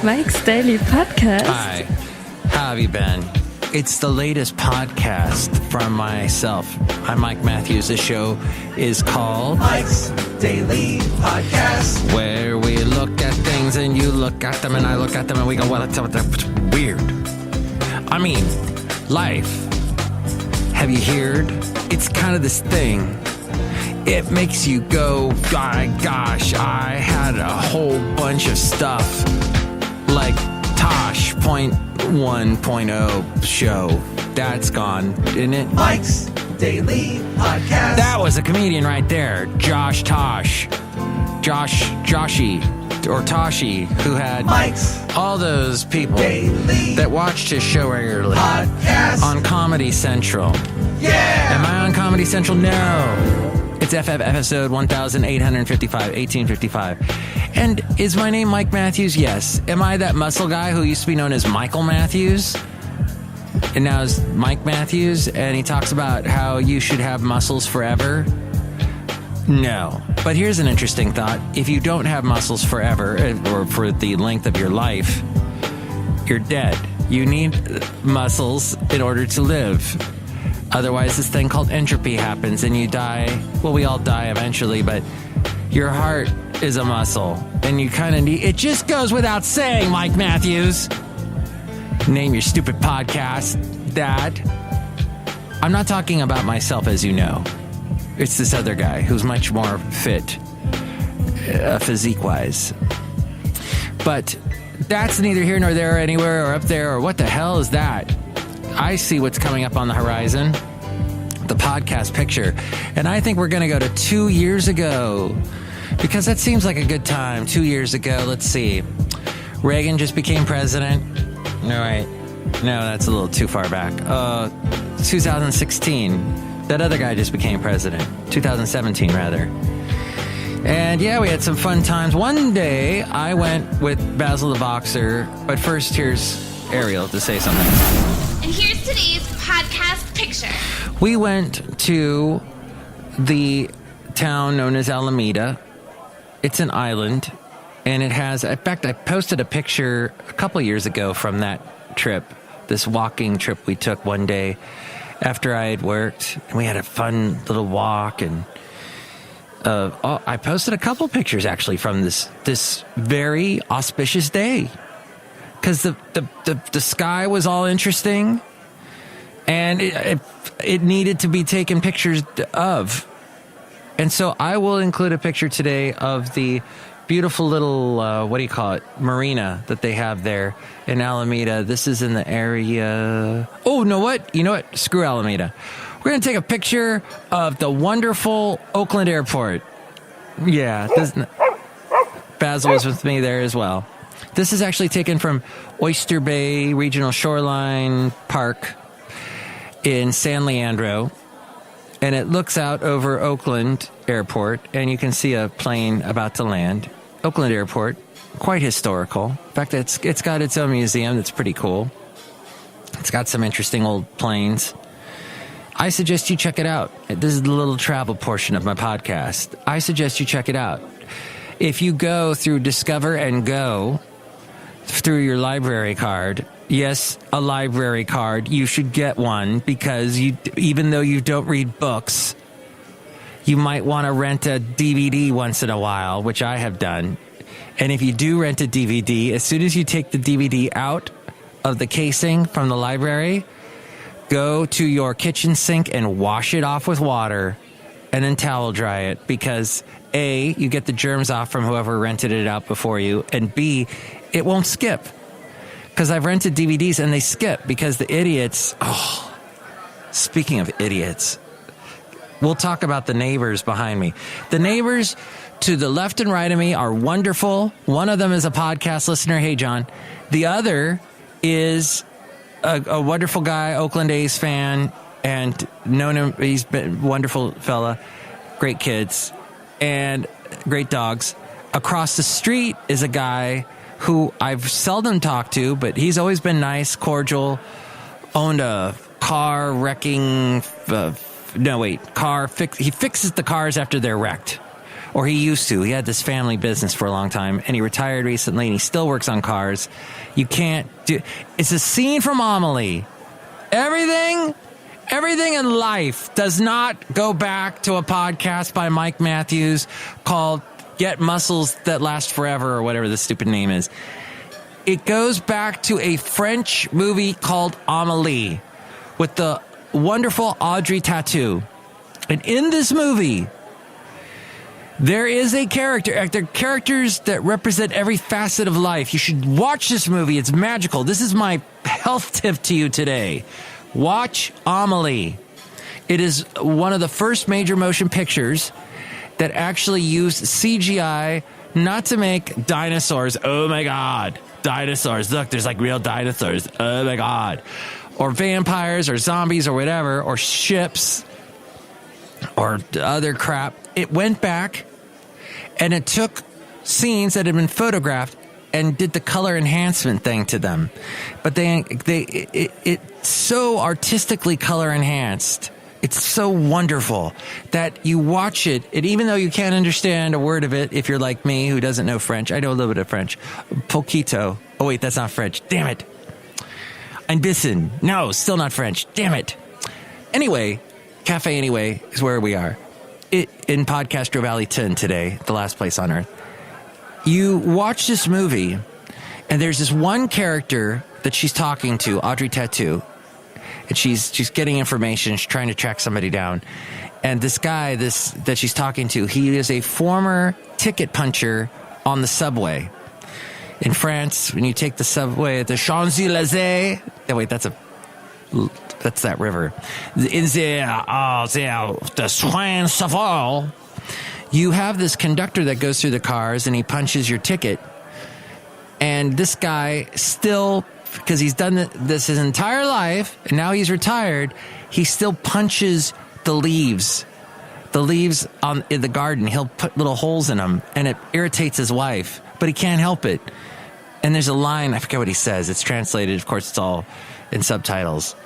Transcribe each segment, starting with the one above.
Mike's Daily Podcast. Hi, how have you been? It's the latest podcast from myself. I'm Mike Matthews. This show is called Mike's Daily Podcast, where we look at things and you look at them and I look at them and we go, well, that's weird. I mean, life. Have you heard? It's kind of this thing. It makes you go, my gosh, I had a whole bunch of stuff like Tosh 1.0 show. That's gone, isn't it? Mike's Daily Podcast. That was a comedian right there. Joshy, or Toshi, who had Mike's all those people Daily that watched his show regularly Podcast. on Comedy Central. Yeah! Am I on Comedy Central? No. It's FF episode 1855. And is my name Mike Matthews? Yes. Am I that muscle guy who used to be known as Michael Matthews? And now is Mike Matthews, and he talks about how you should have muscles forever? No. But here's an interesting thought. If you don't have muscles forever, or for the length of your life, you're dead. You need muscles in order to live. Otherwise, this thing called entropy happens and you die. Well, we all die eventually, but your heart is a muscle. And you kind of need... It just goes without saying, Mike Matthews. Name your stupid podcast, Dad. I'm not talking about myself, as you know. It's this other guy who's much more fit, physique-wise. But that's neither here nor there, anywhere, or up there, or what the hell is that? I see what's coming up on the horizon, the podcast picture. And I think we're going to go to 2 years ago, because that seems like a good time. 2 years ago, let's see. Reagan just became president. No, right. No, that's a little too far back. 2016. That other guy just became president. 2017, rather. And yeah, we had some fun times. One day, I went with Basil the Boxer. But first, here's Ariel to say something. And here's today's podcast picture. We went to the town known as Alameda. It's an island, and it has... In fact, I posted a picture a couple years ago from that trip, this walking trip we took one day after I had worked. And we had a fun little walk, and I posted a couple pictures, actually, from this very auspicious day. Because the sky was all interesting, and it needed to be taken pictures of. And so I will include a picture today of the beautiful little, marina that they have there in Alameda. This is in the area... Oh, You know what? Screw Alameda. We're going to take a picture of the wonderful Oakland Airport. Yeah, Basil was with me there as well. This is actually taken from Oyster Bay Regional Shoreline Park in San Leandro. And it looks out over Oakland Airport, and you can see a plane about to land. Oakland Airport, quite historical. In fact, it's got its own museum that's pretty cool. It's got some interesting old planes. I suggest you check it out. This is the little travel portion of my podcast. I suggest you check it out. If you go through Discover and Go, through your library card, yes, a library card, you should get one, because even though you don't read books, you might want to rent a DVD once in a while, which I have done. And if you do rent a DVD, as soon as you take the DVD out of the casing from the library, go to your kitchen sink and wash it off with water and then towel dry it, because A, you get the germs off from whoever rented it out before you, and B, it won't skip. Because I've rented DVDs and they skip because the idiots... Oh, speaking of idiots, we'll talk about the neighbors behind me. The neighbors to the left and right of me are wonderful. One of them is a podcast listener. Hey, John. The other is a wonderful guy, Oakland A's fan, and known him. He's been a wonderful fella, great kids, and great dogs. Across the street is a guy who I've seldom talked to, but he's always been nice, cordial, owned a car wrecking... he fixes the cars after they're wrecked. or he used to. He had this family business for a long time, and he retired recently, and he still works on cars. You can't do... It's a scene from Amelie. Everything in life does not go back to a podcast by Mike Matthews called Get Muscles That Last Forever, or whatever the stupid name is. It goes back to a French movie called Amelie with the wonderful Audrey Tautou. And in this movie, there is a character. There are characters that represent every facet of life. You should watch this movie. It's magical. This is my health tip to you today. Watch Amelie. It is one of the first major motion pictures that actually used CGI not to make dinosaurs. Oh my God. Dinosaurs. Look, there's like real dinosaurs. Oh my God. Or vampires or zombies or whatever, or ships or other crap. It went back and it took scenes that had been photographed and did the color enhancement thing to them. But it's so artistically color enhanced. It's so wonderful that you watch it, and even though you can't understand a word of it, if you're like me who doesn't know French, I know a little bit of French. Poquito. Oh wait, that's not French. Damn it. Ein bisschen. No, still not French. Damn it. Anyway, Cafe Anyway is where we are. In Podcastro Valley 10 today, the last place on earth. You watch this movie, and there's this one character that she's talking to, Audrey Tautou, and she's getting information. She's trying to track somebody down. And this guy that she's talking to, he is a former ticket puncher on the subway. In France, when you take the subway at the Champs-Élysées... Oh, wait, that's that river. In the Seine-Saval, you have this conductor that goes through the cars, and he punches your ticket. And this guy still, because he's done this his entire life, and now he's retired, he still punches the leaves. The leaves in the garden, he'll put little holes in them, and it irritates his wife, but he can't help it. And there's a line, I forget what he says. It's translated, of course, it's all in subtitles.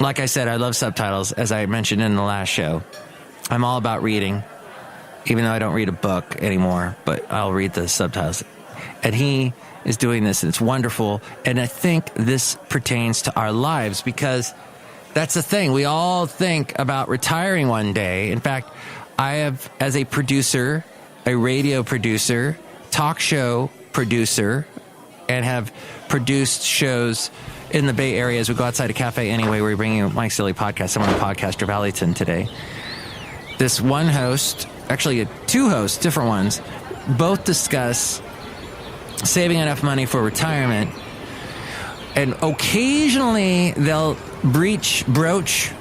Like I said, I love subtitles, as I mentioned in the last show. I'm all about reading, even though I don't read a book anymore, but I'll read the subtitles. And he is doing this, and it's wonderful. And I think this pertains to our lives, because that's the thing. We all think about retiring one day. In fact, I have, as a producer, a radio producer, talk show producer, and have produced shows in the Bay Area. As we go outside a Cafe Anyway, we're bringing you Mike's Daily Podcast. I'm on Podcaster Valleyton today. This one host, actually two hosts, different ones, both discuss saving enough money for retirement. And occasionally they'll broach.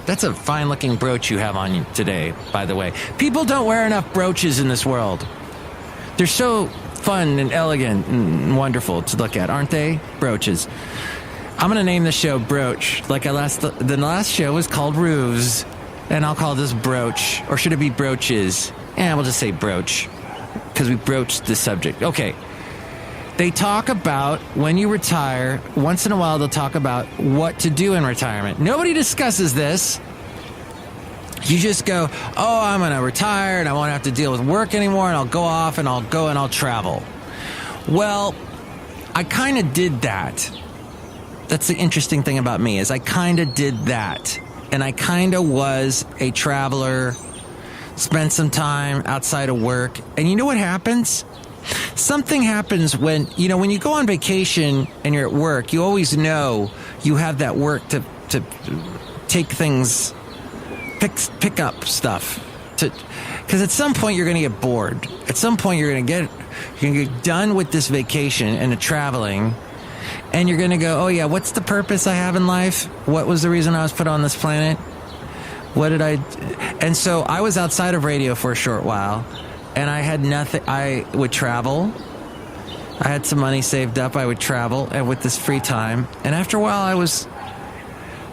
That's a fine-looking brooch you have on you today, by the way. People don't wear enough brooches in this world. They're so fun and elegant and wonderful to look at, aren't they? Brooches. I'm going to name the show Brooch. Like the last show was called Roofs, and I'll call this Brooch. Or should it be Brooches? We'll just say Brooch, because we broached the subject. Okay. They talk about when you retire, once in a while they'll talk about what to do in retirement. Nobody discusses this. You just go, oh, I'm going to retire and I won't have to deal with work anymore, and I'll go off and I'll travel. Well, I kind of did that. That's the interesting thing about me, is I kind of did that. And I kind of was a traveler, spent some time outside of work. And you know what happens? Something happens when you go on vacation and you're at work, you always know you have that work to take things, pick up stuff. Because at some point you're going to get bored. At some point you're going to get done with this vacation and the traveling, and you're going to go, oh yeah, what's the purpose I have in life? What was the reason I was put on this planet? What did I... And so I was outside of radio for a short while, and I had nothing. I would travel. I had some money saved up. I would travel, and with this free time. And after a while,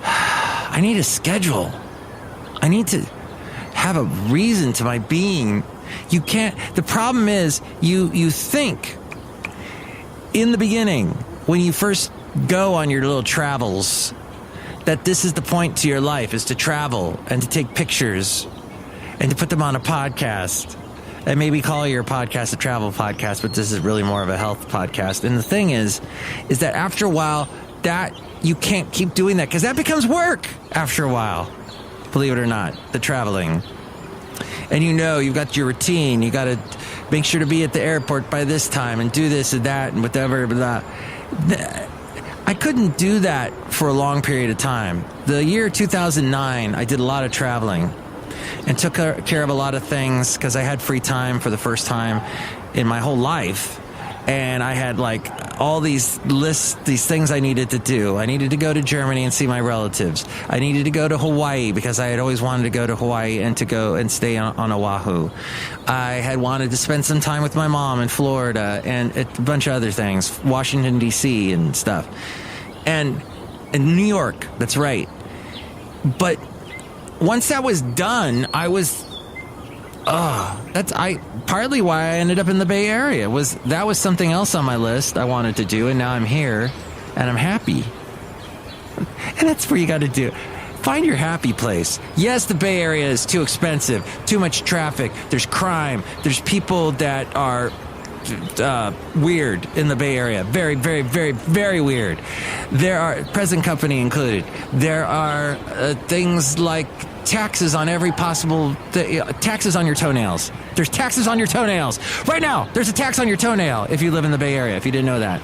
I need a schedule. I need to have a reason to my being. You can't. The problem is, you think in the beginning, when you first go on your little travels, that this is the point to your life, is to travel and to take pictures and to put them on a podcast. And maybe call your podcast a travel podcast, but this is really more of a health podcast. And the thing is that after a while, that you can't keep doing that because that becomes work after a while. Believe it or not, the traveling. And you've got your routine. You got to make sure to be at the airport by this time and do this and that and whatever. Blah. I couldn't do that for a long period of time. The year 2009, I did a lot of traveling and took care of a lot of things because I had free time for the first time in my whole life. And I had like all these lists, these things I needed to do. I needed to go to Germany and see my relatives. I needed to go to Hawaii because I had always wanted to go to Hawaii and to go and stay on Oahu. I had wanted to spend some time with my mom in Florida and a bunch of other things, Washington, D.C. and stuff. And in New York, that's right. But once that was done, that's partly why I ended up in the Bay Area. That was something else on my list I wanted to do, and now I'm here, and I'm happy. And that's where you got to do. Find your happy place. Yes, the Bay Area is too expensive, too much traffic. There's crime. There's people that are weird in the Bay Area. Very, very, very, very weird. There are, present company included. There are things like taxes on every possible taxes on your toenails. There's taxes on your toenails right now. There's a tax on your toenail if you live in the Bay Area, if you didn't know that.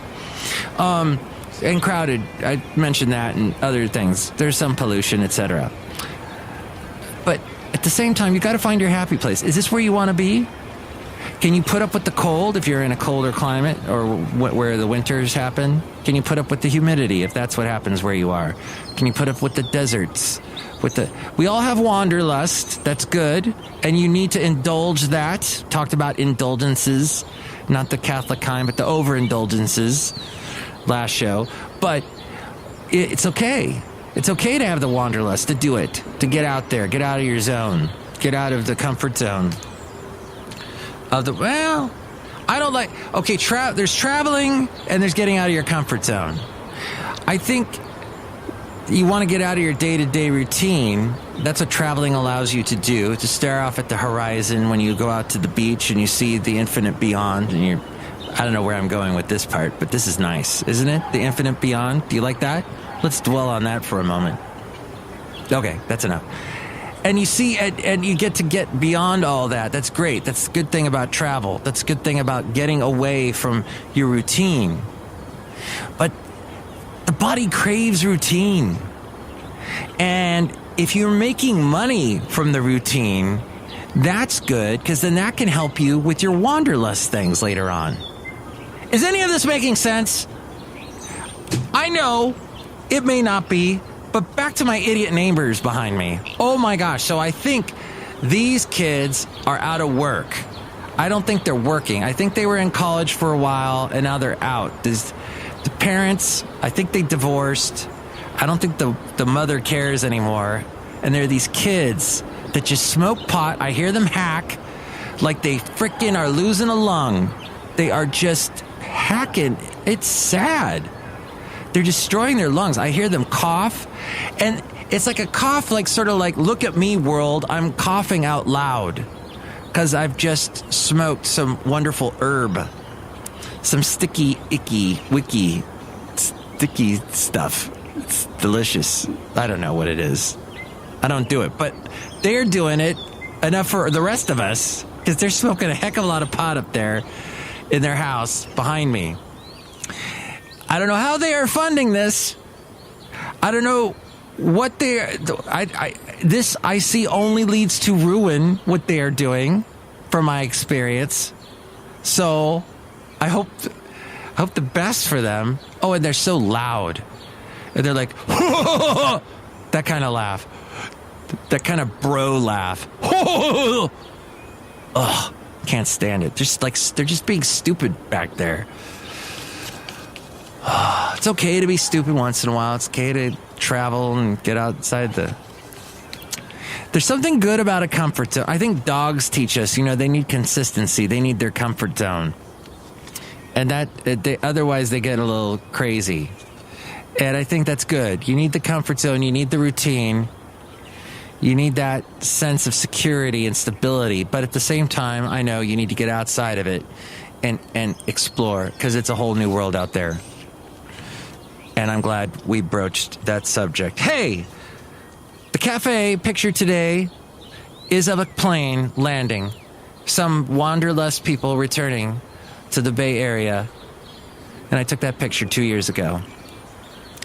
And crowded, I mentioned that, and other things. There's some pollution, etc. But at the same time, you got to find your happy place. Is this where you want to be? Can you put up with the cold if you're in a colder climate or where the winters happen? Can you put up with the humidity if that's what happens where you are? Can you put up with the deserts? We all have wanderlust. That's good. And you need to indulge that. Talked about indulgences, not the Catholic kind, but the overindulgences last show. But it's okay. It's okay to have the wanderlust, to do it, to get out there, get out of your zone, get out of the comfort zone. I don't like, okay, there's traveling and there's getting out of your comfort zone. I think you want to get out of your day-to-day routine. That's what traveling allows you to do, to stare off at the horizon when you go out to the beach and you see the infinite beyond. And I don't know where I'm going with this part, but this is nice, isn't it? The infinite beyond. Do you like that? Let's dwell on that for a moment. Okay, that's enough. And you see, and you get to get beyond all that. That's great. That's a good thing about travel. That's a good thing about getting away from your routine. But the body craves routine. And if you're making money from the routine, that's good, because then that can help you with your wanderlust things later on. Is any of this making sense? I know it may not be. But back to my idiot neighbors behind me. Oh my gosh. So I think these kids are out of work. I don't think they're working. I think they were in college for a while and now they're out. The parents, I think they divorced. I don't think the mother cares anymore. And there are these kids that just smoke pot. I hear them hack like they frickin' are losing a lung. They are just hacking. It's sad. They're destroying their lungs. I hear them cough, and it's like a cough, like sort of like, look at me, world. I'm coughing out loud because I've just smoked some wonderful herb, some sticky, icky, wicky, sticky stuff. It's delicious. I don't know what it is. I don't do it, but they're doing it enough for the rest of us because they're smoking a heck of a lot of pot up there in their house behind me. I don't know how they are funding this. I don't know what they are. This I see only leads to ruin, what they are doing, from my experience. So I hope the best for them. Oh, and they're so loud. And they're like, that kind of laugh. That kind of bro laugh. Ugh, can't stand it. They're just being stupid back there. It's okay to be stupid once in a while. It's okay to travel and get outside There's something good about a comfort zone. I think dogs teach us, they need consistency. They need their comfort zone. And otherwise they get a little crazy. And I think that's good. You need the comfort zone. You need the routine. You need that sense of security and stability. But at the same time, I know you need to get outside of it and explore, because it's a whole new world out there. And I'm glad we broached that subject. Hey, the cafe picture today is of a plane landing. Some wanderlust people returning to the Bay Area. And I took that picture 2 years ago.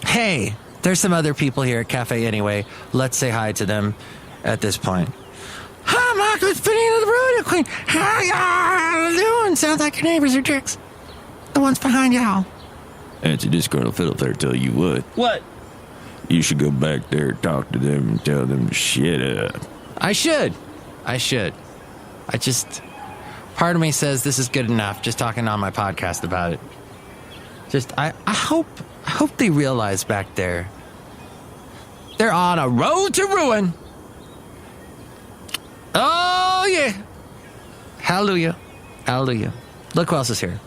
Hey, there's some other people here at Cafe Anyway. Let's say hi to them at this point. Hi, Michael. It's Benita the Rodeo Queen. How y'all doing? Sounds like your neighbors are jerks. The ones behind y'all. It's a Disgruntled Fiddle Player tell you what. You should go back there, talk to them, and tell them to shut up. I should. Part of me says this is good enough, just talking on my podcast about it. I hope they realize back there, they're on a road to ruin. Oh, yeah. Hallelujah. Look who else is here.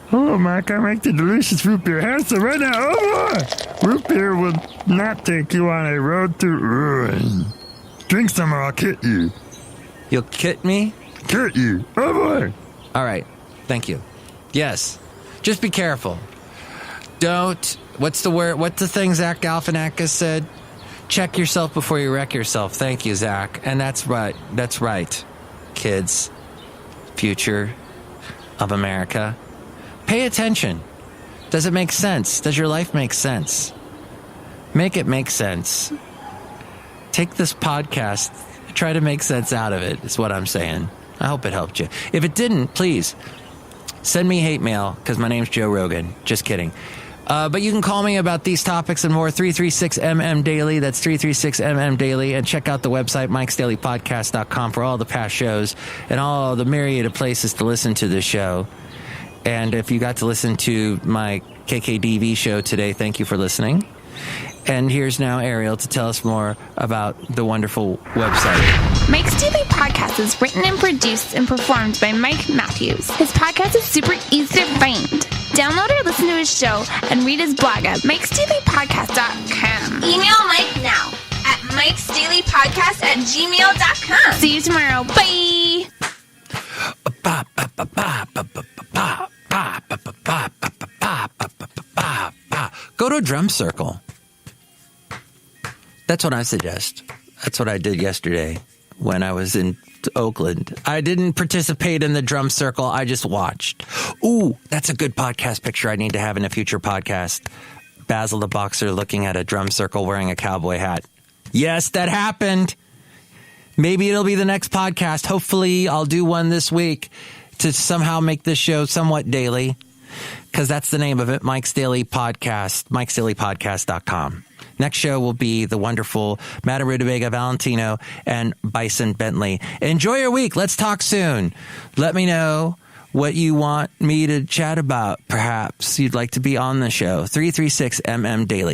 Hello, Mike. I make the delicious root beer. Have some right now. Oh, boy. Root beer will not take you on a road to ruin. Drink some or I'll kit you. You'll kit me? Kit you. Oh, boy. All right. Thank you. Yes. Just be careful. Don't. What's the thing Zach Galifianakis said? Check yourself before you wreck yourself. Thank you, Zach. And that's right. That's right. Kids. Future of America. Pay attention. Does it make sense? Does your life make sense? Make it make sense. Take this podcast. Try to make sense out of it, is what I'm saying. I hope it helped you. If it didn't, please send me hate mail, because my name's Joe Rogan. Just kidding. But you can call me about these topics and more, 336MM Daily. That's 336MM Daily. And check out the website, MikesDailyPodcast.com, for all the past shows and all the myriad of places to listen to this show. And if you got to listen to my KKDV show today, thank you for listening. And here's now Ariel to tell us more about the wonderful website. Mike's Daily Podcast is written and produced and performed by Mike Matthews. His podcast is super easy to find. Download or listen to his show and read his blog at MikesDailyPodcast.com. Email Mike now at MikesDailyPodcast@gmail.com. See you tomorrow. Bye. Go to a drum circle. That's what I suggest. That's what I did yesterday when I was in Oakland. I didn't participate in the drum circle. I just watched. Ooh, that's a good podcast picture I need to have in a future podcast. Basil the Boxer looking at a drum circle wearing a cowboy hat. Yes, that happened. Maybe it'll be the next podcast. Hopefully I'll do one this week to somehow make this show somewhat daily, because that's the name of it, Mike's Daily Podcast, MikesDailyPodcast.com. Next show will be the wonderful Madame Rootabega, Valentino, and Bison Bentley. Enjoy your week. Let's talk soon. Let me know what you want me to chat about. Perhaps you'd like to be on the show. 336MM Daily.